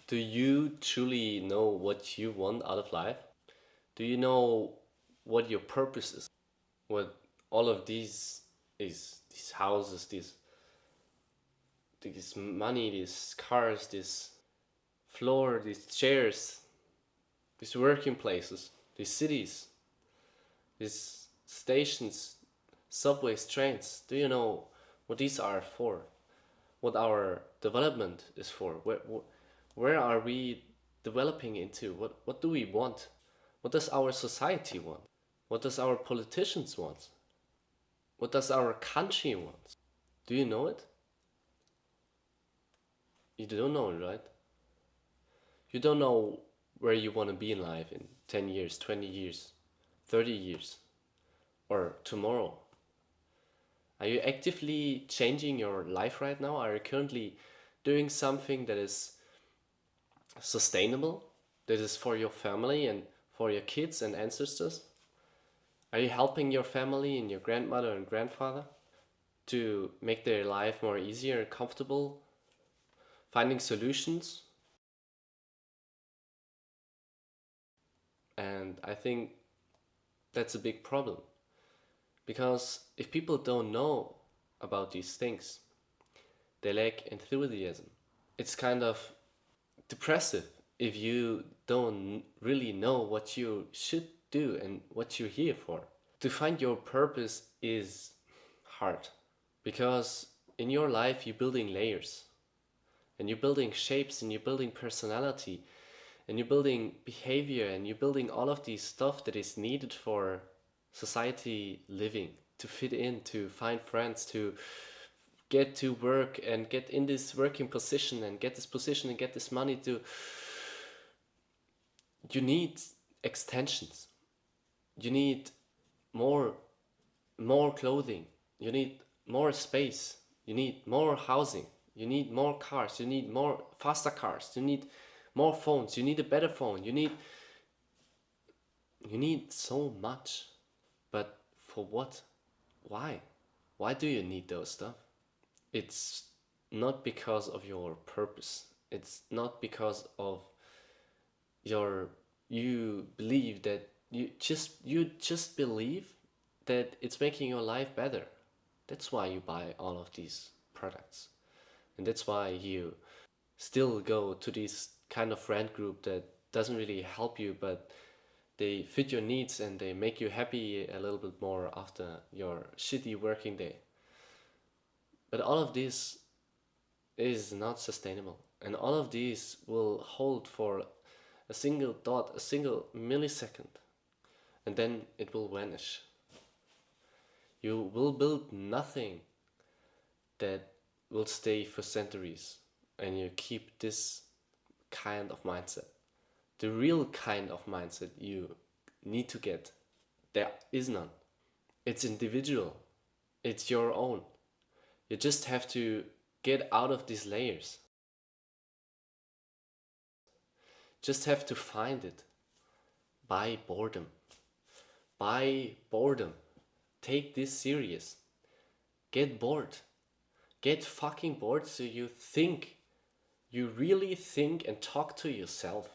Do you truly know what you want out of life? Do you know what your purpose is? What all of these is, these houses, these money, these cars, this floor, these chairs, these working places, these cities, these stations, subways, trains. Do you know what these are for? What our development is for? Where are we developing into? What do we want? What does our society want? What does our politicians want? What does our country want? Do you know it? You don't know it, right? You don't know where you want to be in life in 10 years, 20 years, 30 years, or tomorrow. Are you actively changing your life right now? Are you currently doing something that is sustainable, that is for your family and for your kids and ancestors? Are you helping your family and your grandmother and grandfather to make their life more easier and comfortable, finding solutions? And I think that's a big problem because if people don't know about these things, they lack enthusiasm. It's kind of depressive if you don't really know what you should do and what you're here for. To find your purpose is hard because in your life you're building layers and you're building shapes and you're building personality and you're building behavior and you're building all of these stuff that is needed for society living, to fit in, to find friends, to get to work and get in this working position and get this position and get this money. To You need extensions, you need more more clothing, you need more space, you need more housing, you need more cars, you need more faster cars, you need more phones, you need a better phone, you need so much. But for what? Why do you need those stuff? It's not because of your purpose, it's not because of your you believe that you just believe that it's making your life better. That's why you buy all of these products, and that's why you still go to this kind of friend group that doesn't really help you, but they fit your needs and they make you happy a little bit more after your shitty working day. But all of this is not sustainable, and all of these will hold for a single dot, a single millisecond, and then it will vanish. You will build nothing that will stay for centuries, and you keep this kind of mindset. The real kind of mindset you need to get, there is none. It's individual, it's your own. You just have to get out of these layers, just have to find it by boredom. By boredom. Take this serious. Get bored. Get fucking bored so you think. You really think and talk to yourself.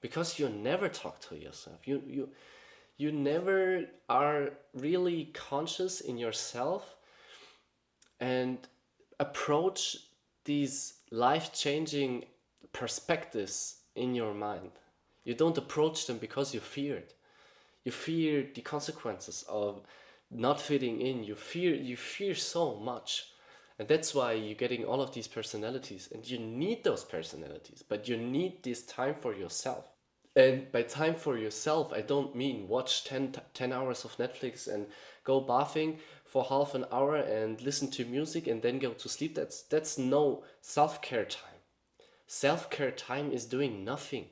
Because you never talk to yourself. You never are really conscious in yourself and approach these life-changing perspectives in your mind. You don't approach them because you fear it. You fear the consequences of not fitting in. You fear so much. And that's why you're getting all of these personalities. And you need those personalities, but you need this time for yourself. And by time for yourself, I don't mean watch 10 hours of Netflix and go bathing for half an hour and listen to music and then go to sleep. That's no self-care time. Self-care time is doing nothing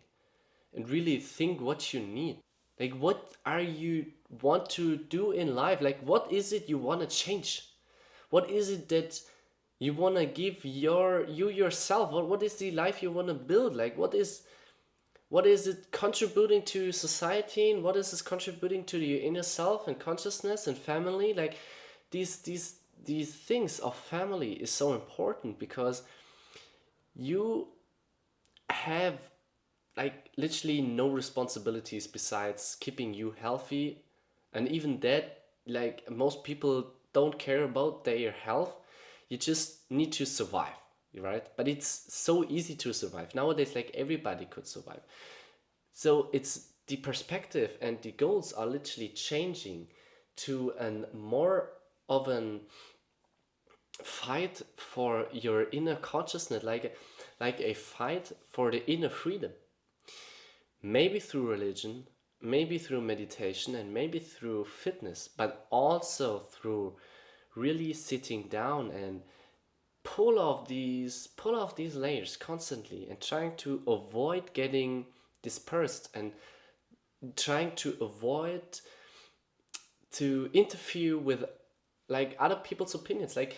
and really think what you need. Like, what are you want to do in life? Like, what is it you want to change? What is it that you want to give you yourself? What is the life you want to build? Like, what is it contributing to society, and what is this contributing to your inner self and consciousness and family? Like, these things of family is so important because you have like literally no responsibilities besides keeping you healthy, and even that, like most people don't care about their health. You just need to survive, right? But it's so easy to survive nowadays, like everybody could survive. So it's the perspective and the goals are literally changing to an more of an fight for your inner consciousness, like a fight for the inner freedom. Maybe through religion, maybe through meditation, and maybe through fitness, but also through really sitting down and pull off these layers constantly and trying to avoid getting dispersed and trying to avoid to interfere with like other people's opinions, like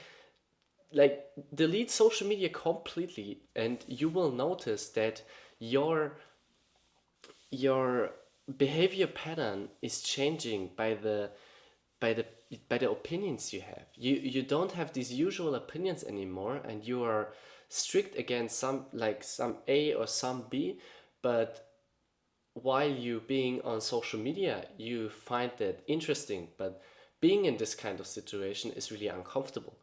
delete social media completely, and you will notice that your your behavior pattern is changing by the by the opinions you have. You don't have these usual opinions anymore, and you are strict against some, like some A or some B, but while you being on social media you find that interesting, but being in this kind of situation is really uncomfortable.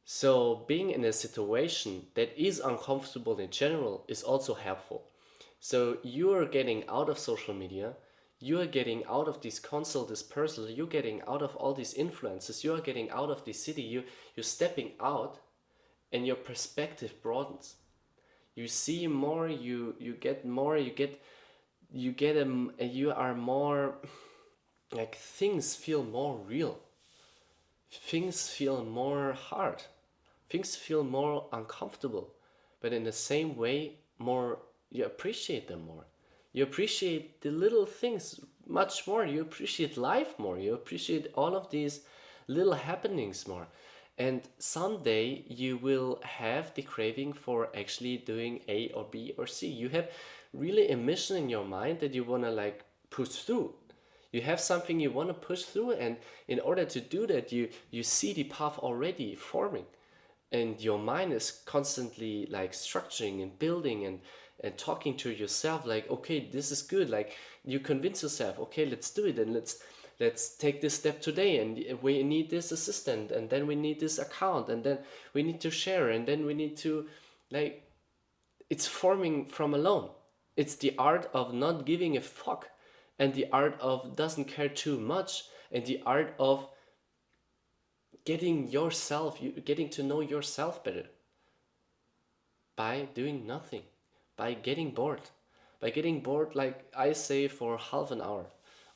So being in a situation that is uncomfortable in general is also helpful. So you are getting out of social media, you are getting out of these console dispersal, you're getting out of all these influences, you are getting out of this city, you're stepping out, and your perspective broadens. You see more, you get more, you are more, like things feel more real, things feel more hard, things feel more uncomfortable, but in the same way, more you appreciate them more. You appreciate the little things much more. You appreciate life more. You appreciate all of these little happenings more. And someday you will have the craving for actually doing A or B or C. You have really a mission in your mind that you want to like push through. You have something you want to push through, and in order to do that, you see the path already forming, and your mind is constantly like structuring and building and talking to yourself like, okay, this is good. Like you convince yourself, okay, let's do it, and let's take this step today, and we need this assistant, and then we need this account, and then we need to share, and then we need to, like, it's forming from alone. It's the art of not giving a fuck, and the art of doesn't care too much, and the art of getting to know yourself better by doing nothing, by getting bored, like I say, for half an hour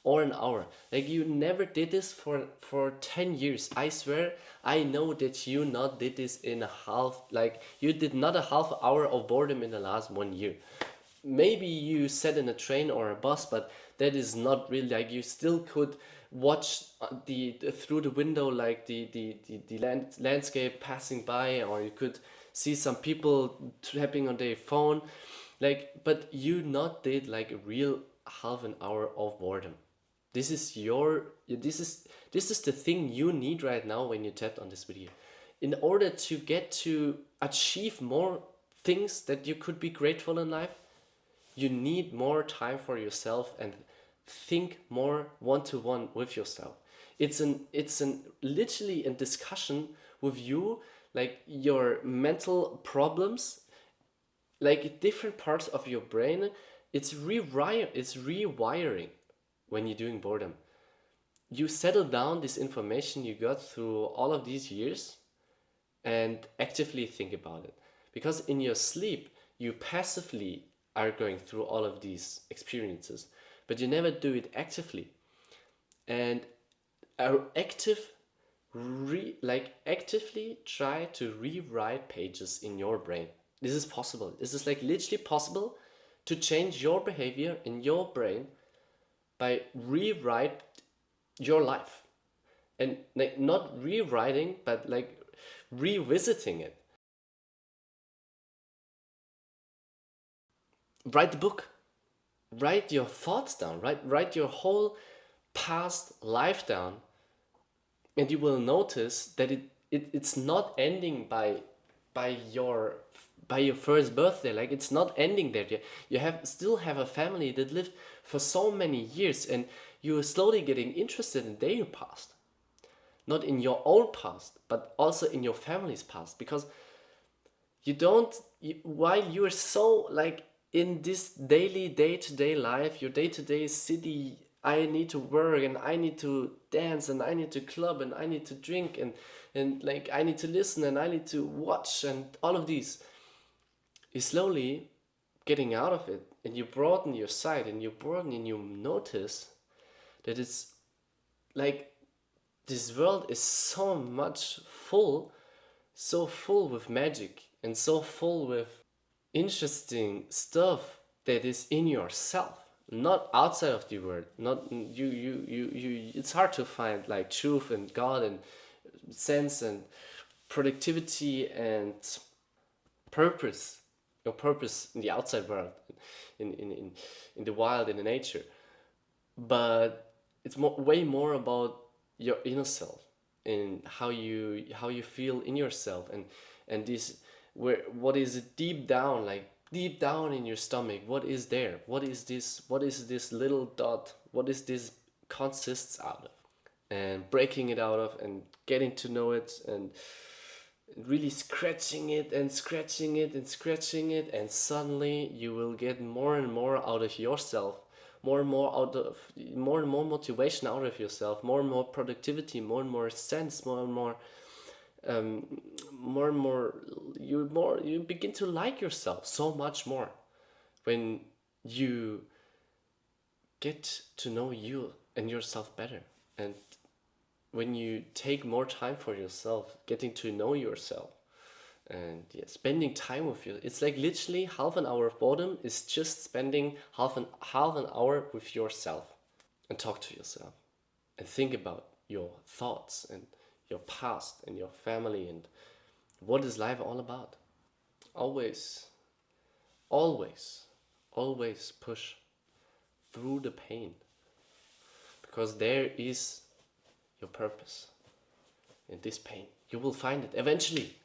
or an hour. Like you never did this for 10 years. I swear I know that you not did this in a half, like you did not a half hour of boredom in the last 1 year. Maybe you sat in a train or a bus, but that is not really, like you still could watch the through the window, like the landscape passing by, or you could see some people tapping on their phone, like, but you not did like a real half an hour of boredom. This is the thing you need right now when you tapped on this video, in order to get to achieve more things that you could be grateful in life. You need more time for yourself and think more one to one with yourself. It's an literally a discussion with you, like your mental problems, like different parts of your brain. It's rewiring when you're doing boredom. You settle down this information you got through all of these years and actively think about it. Because in your sleep, you passively are going through all of these experiences, but you never do it actively. And active, actively try to rewrite pages in your brain. This is possible. This is like literally possible to change your behavior in your brain by rewrite your life, and like not rewriting, but like revisiting it. Write the book, write your thoughts down, write your whole past life down, and you will notice that it's not ending by your by your first birthday. Like, it's not ending there. You have still have a family that lived for so many years, and you're slowly getting interested in their past, not in your own past, but also in your family's past. Because you don't while you're so like in this daily day-to-day life, your day-to-day city, I need to work and I need to dance and I need to club and I need to drink and like I need to listen and I need to watch and all of these, you slowly getting out of it, and you broaden your sight and you broaden and you notice that it's like this world is so much full, so full with magic and so full with interesting stuff that is in yourself, not outside of the world. Not you it's hard to find like truth and God and sense and productivity and purpose, your purpose in the outside world, in the wild, in the nature. But it's way more about your inner self and how you feel in yourself, and this, where what is it deep down, like deep down in your stomach, what is there, what is this little dot, what is this consists out of, and breaking it out of and getting to know it, and really scratching it and scratching it and scratching it, and suddenly you will get more and more out of yourself, more and more out of, more and more motivation out of yourself, more and more productivity, more and more sense, um, more and more you begin to like yourself so much more when you get to know you and yourself better, and when you take more time for yourself, getting to know yourself, and yeah, spending time with you. It's like literally half an hour of boredom is just spending half an hour with yourself, and talk to yourself and think about your thoughts and your past and your family and what is life all about. Always, always, always push through the pain, because there is your purpose in this pain. You will find it eventually.